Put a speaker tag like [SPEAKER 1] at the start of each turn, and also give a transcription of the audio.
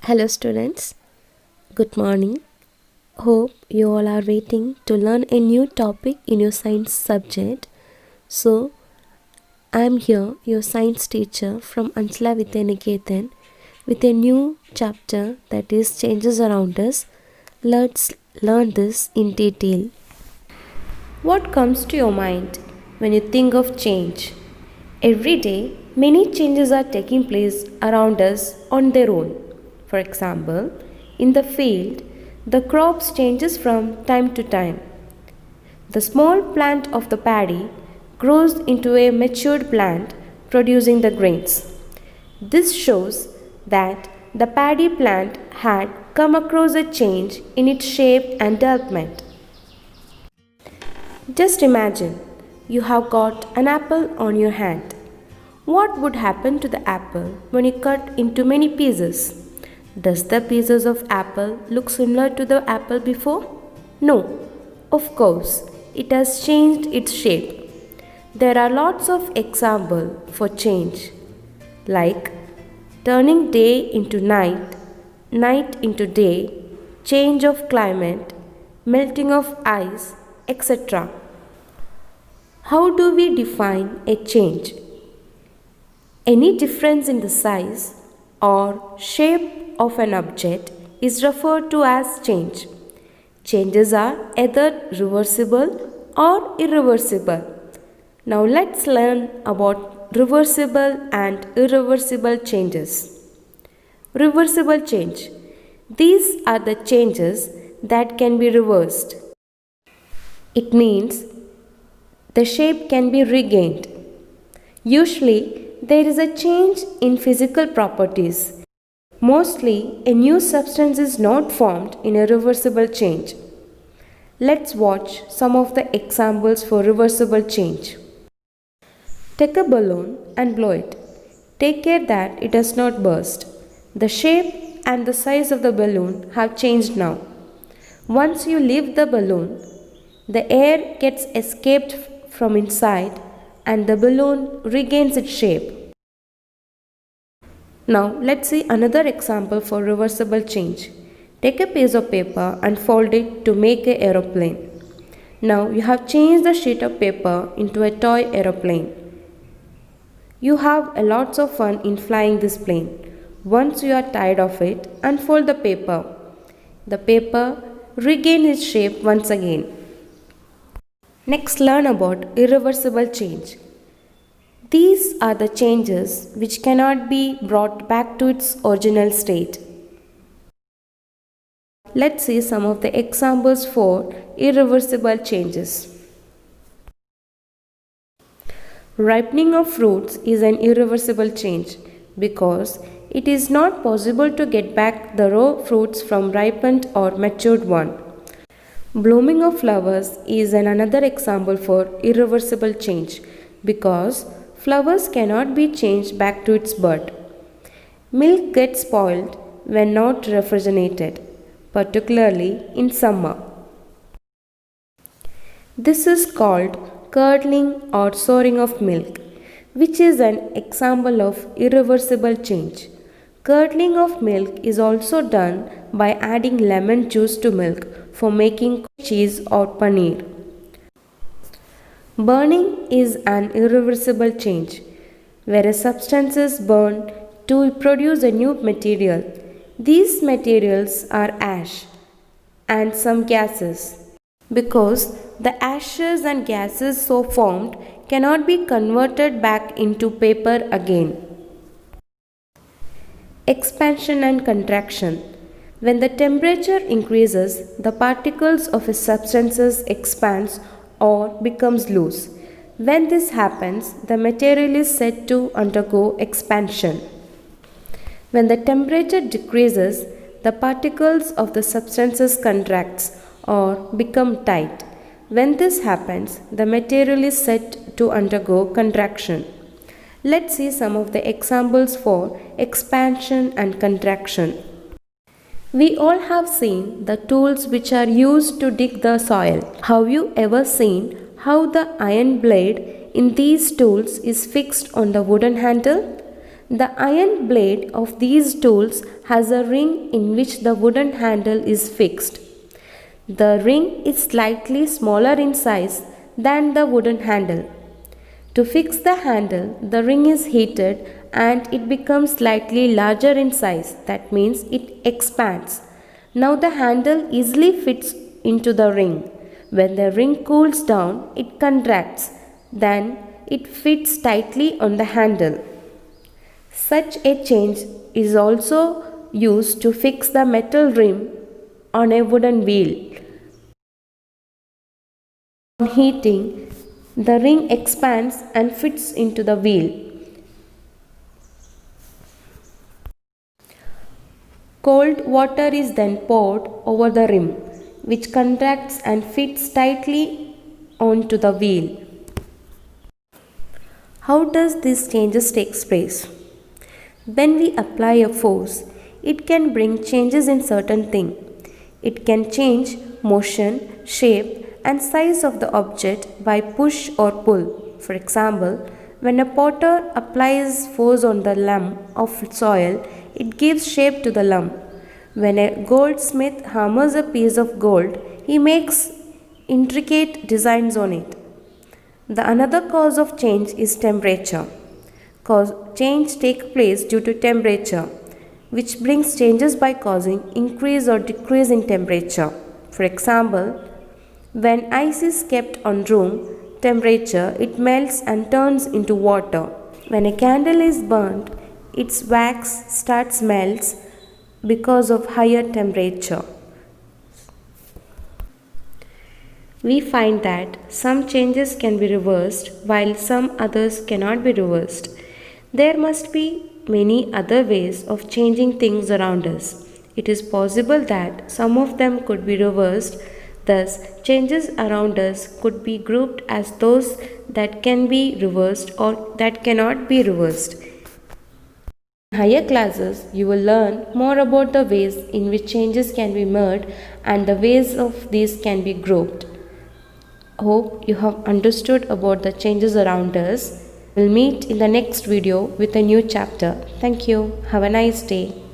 [SPEAKER 1] Hello, students. Good morning. Hope you all are waiting to learn a new topic in your science subject. So, I am here, your science teacher from Anshla Vidyaniketan, with a new chapter that is changes around us. Let's learn this in detail. What comes to your mind when you think of change? Every day, many changes are taking place around us on their own. For example, in the field, the crops changes from time to time. The small plant of the paddy grows into a matured plant producing the grains. This shows that the paddy plant had come across a change in its shape and development. Just imagine you have got an apple on your hand. What would happen to the apple when you cut into many pieces? Does the pieces of apple look similar to the apple before? No, of course, it has changed its shape. There are lots of examples for change, like turning day into night, night into day, change of climate, melting of ice, etc. How do we define a change? Any difference in the size or shape of an object is referred to as change. Changes are either reversible or irreversible. Now let's learn about reversible and irreversible changes. Reversible change. These are the changes that can be reversed. It means the shape can be regained. Usually, there is a change in physical properties. Mostly, a new substance is not formed in a reversible change. Let's watch some of the examples for reversible change. Take a balloon and blow it. Take care that it does not burst. The shape and the size of the balloon have changed now. Once you lift the balloon, the air gets escaped from inside and the balloon regains its shape. Now let's see another example for reversible change. Take a piece of paper and fold it to make an aeroplane. Now you have changed the sheet of paper into a toy aeroplane. You have a lots of fun in flying this plane. Once you are tired of it, unfold the paper. The paper regains its shape once again. Next, learn about irreversible change. These are the changes which cannot be brought back to its original state. Let's see some of the examples for irreversible changes. Ripening of fruits is an irreversible change because it is not possible to get back the raw fruits from ripened or matured one. Blooming of flowers is another example for irreversible change because flowers cannot be changed back to its bud. Milk gets spoiled when not refrigerated, particularly in summer. This is called curdling or souring of milk, which is an example of irreversible change. Curdling of milk is also done by adding lemon juice to milk for making cheese or paneer. Burning is an irreversible change, where a substance is burned to produce a new material. These materials are ash and some gases. Because the ashes and gases so formed cannot be converted back into paper again. Expansion and contraction. When the temperature increases, the particles of a substance expands or becomes loose. When this happens, the material is said to undergo expansion. When the temperature decreases, the particles of the substances contracts or become tight. When this happens, the material is said to undergo contraction. Let's see some of the examples for expansion and contraction. We all have seen the tools which are used to dig the soil. Have you ever seen how the iron blade in these tools is fixed on the wooden handle? The iron blade of these tools has a ring in which the wooden handle is fixed. The ring is slightly smaller in size than the wooden handle. To fix the handle, the ring is heated and it becomes slightly larger in size. That means it expands. Now the handle easily fits into the ring. When the ring cools down, it contracts. Then it fits tightly on the handle. Such a change is also used to fix the metal rim on a wooden wheel. On heating, the ring expands and fits into the wheel. Cold water is then poured over the rim, which contracts and fits tightly onto the wheel. How does these changes take place? When we apply a force, it can bring changes in certain things. It can change motion, shape, and size of the object by push or pull. For example, when a potter applies force on the lump of soil, it gives shape to the lump. When a goldsmith hammers a piece of gold, he makes intricate designs on it. The another cause of change is temperature. Change takes place due to temperature, which brings changes by causing increase or decrease in temperature. For example, when ice is kept on room temperature, it melts and turns into water. When a candle is burnt, its wax starts melts because of higher temperature. We find that some changes can be reversed while some others cannot be reversed. There must be many other ways of changing things around us. It is possible that some of them could be reversed. Thus, changes around us could be grouped as those that can be reversed or that cannot be reversed. In higher classes, you will learn more about the ways in which changes can be made and the ways of these can be grouped. Hope you have understood about the changes around us. We'll meet in the next video with a new chapter. Thank you. Have a nice day.